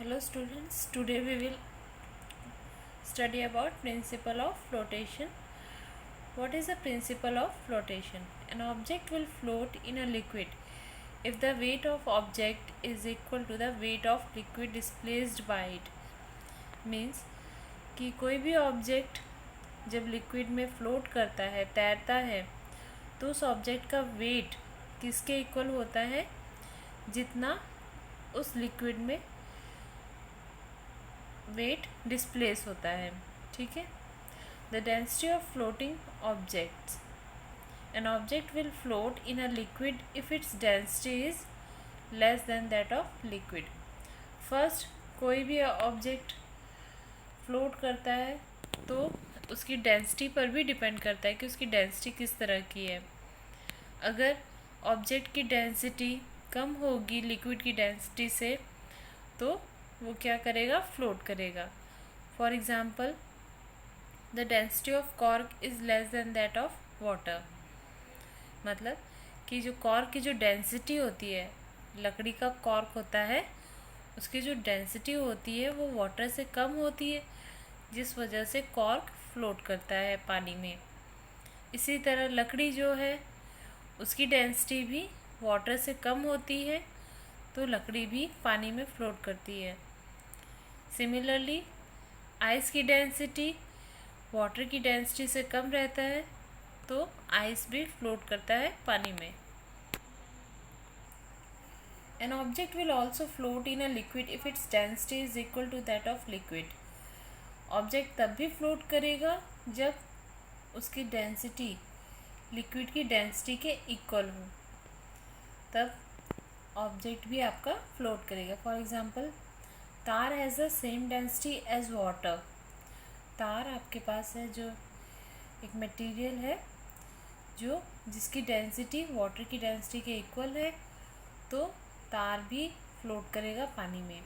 Hello students, today we will study about principle of flotation. What is the principle of flotation? An object will float in a liquid if the weight of object is equal to the weight of liquid displaced by it. Means कि कोई भी object जब liquid में float करता है, तैरता है, तो उस ऑब्जेक्ट का वेट किसके इक्वल होता है जितना उस लिक्विड में वेट डिस्प्लेस होता है. ठीक है. The density of floating objects. N object will float in a liquid if its density is less than that of liquid. First, कोई भी ऑब्जेक्ट फ्लोट करता है तो उसकी डेंसिटी पर भी डिपेंड करता है कि उसकी डेंसिटी किस तरह की है. अगर ऑब्जेक्ट की डेंसिटी कम होगी लिक्विड की डेंसिटी से तो वो क्या करेगा, फ्लोट करेगा. For example, the density of cork is less than that of water. मतलब कि जो कॉर्क की जो डेंसिटी होती है, लकड़ी का कॉर्क होता है, उसकी जो डेंसिटी होती है वो वाटर से कम होती है, जिस वजह से कॉर्क फ्लोट करता है पानी में. इसी तरह लकड़ी जो है उसकी डेंसिटी भी वाटर से कम होती है, तो लकड़ी भी पानी में फ्लोट करती है. सिमिलरली, आइस की डेंसिटी वाटर की डेंसिटी से कम रहता है, तो आइस भी फ्लोट करता है पानी में. An object will also float in a liquid if its density is equal to that of liquid. Object तब भी फ्लोट करेगा जब उसकी डेंसिटी लिक्विड की डेंसिटी के इक्वल हो, तब ऑब्जेक्ट भी आपका फ्लोट करेगा. फॉर एग्जांपल, तार has the same density as water. तार आपके पास है जो एक मटेरियल है जो जिसकी डेंसिटी वाटर की डेंसिटी के इक्वल है, तो तार भी फ्लोट करेगा पानी में.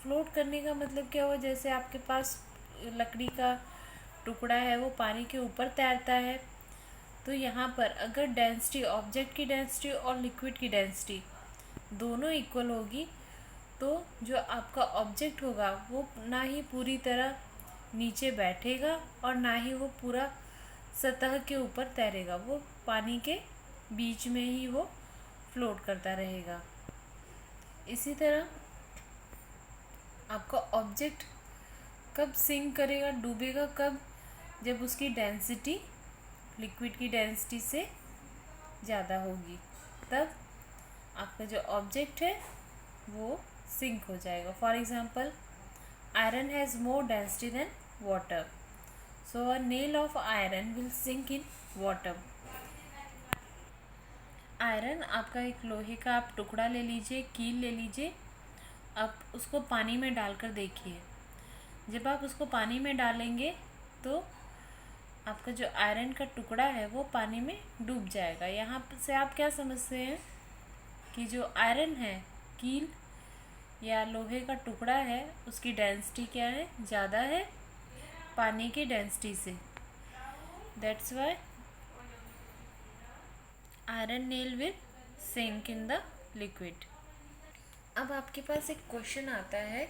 फ्लोट करने का मतलब क्या हुआ, जैसे आपके पास लकड़ी का टुकड़ा है वो पानी के ऊपर तैरता है, तो यहाँ पर अगर डेंसिटी, ऑब्जेक्ट की डेंसिटी और लिक्विड की डेंसिटी दोनों इक्वल होगी, तो जो आपका ऑब्जेक्ट होगा वो ना ही पूरी तरह नीचे बैठेगा और ना ही वो पूरा सतह के ऊपर तैरेगा, वो पानी के बीच में ही वो फ्लोट करता रहेगा. इसी तरह आपका ऑब्जेक्ट कब सिंक करेगा, डूबेगा कब, जब उसकी डेंसिटी लिक्विड की डेंसिटी से ज़्यादा होगी, तब आपका जो ऑब्जेक्ट है वो सिंक हो जाएगा. For example, iron has more density than water, so a nail of iron will sink in water. Iron आपका एक लोहे का आप टुकड़ा ले लीजिए, कील ले लीजिए, आप उसको पानी में डालकर देखिए. जब आप उसको पानी में डालेंगे तो आपका जो आयरन का टुकड़ा है वो पानी में डूब जाएगा. यहाँ से आप क्या समझते हैं कि जो आयरन है, कील या लोहे का टुकड़ा है, उसकी डेंसिटी क्या है, ज़्यादा है पानी की डेंसिटी से. That's why iron nail will sink in the liquid. अब आपके पास एक क्वेश्चन आता है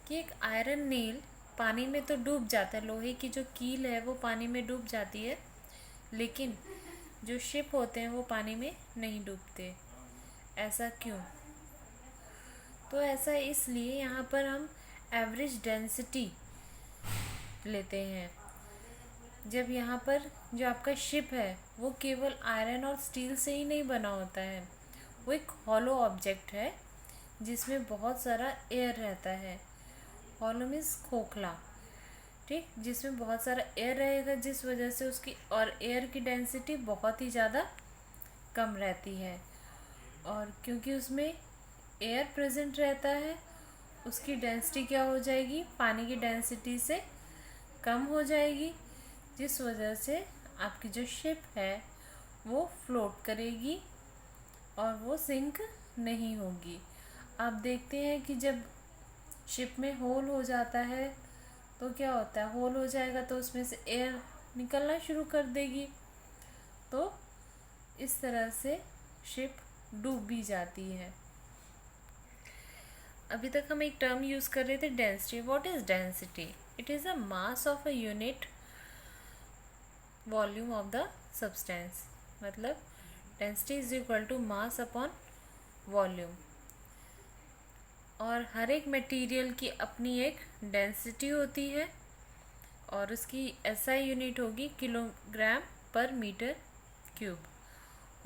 कि एक आयरन नेल पानी में तो डूब जाता है, लोहे की जो कील है वो पानी में डूब जाती है, लेकिन जो शिप होते हैं वो पानी में नहीं डूबते. ऐसा क्यों? तो ऐसा इसलिए यहाँ पर हम एवरेज डेंसिटी लेते हैं. जब यहाँ पर जो आपका शिप है वो केवल आयरन और स्टील से ही नहीं बना होता है, वो एक हॉलो ऑब्जेक्ट है जिसमें बहुत सारा एयर रहता है. हॉलो मीन्स खोखला, ठीक, जिसमें बहुत सारा एयर रहेगा, जिस वजह से उसकी और एयर की डेंसिटी बहुत ही ज़्यादा कम रहती है. और क्योंकि उसमें एयर प्रेजेंट रहता है, उसकी डेंसिटी क्या हो जाएगी, पानी की डेंसिटी से कम हो जाएगी, जिस वजह से आपकी जो शिप है वो फ्लोट करेगी और वो सिंक नहीं होगी. आप देखते हैं कि जब शिप में होल हो जाता है तो क्या होता है, होल हो जाएगा तो उसमें से एयर निकलना शुरू कर देगी, तो इस तरह से शिप डूब भी जाती है. अभी तक हम एक टर्म यूज़ कर रहे थे density. What is density? It is a mass of a unit volume of the substance. मतलब density is equal to mass upon volume. और हर एक मटेरियल की अपनी एक डेंसिटी होती है और उसकी एसआई यूनिट होगी किलोग्राम पर मीटर क्यूब.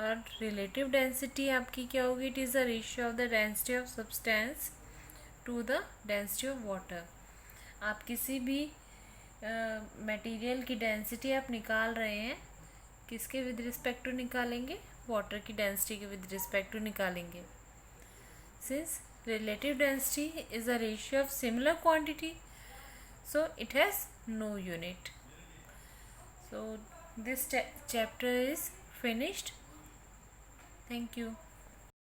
और रिलेटिव डेंसिटी आपकी क्या होगी? It is the ratio of the density of substance to the density of water. आप किसी भी मटेरियल की डेंसिटी आप निकाल रहे हैं, किसके विद रिस्पेक्ट टू निकालेंगे? वाटर की डेंसिटी के विद रिस्पेक्ट टू निकालेंगे. Since relative density is a ratio of similar quantity, so it has no unit. So this chapter is finished. Thank you.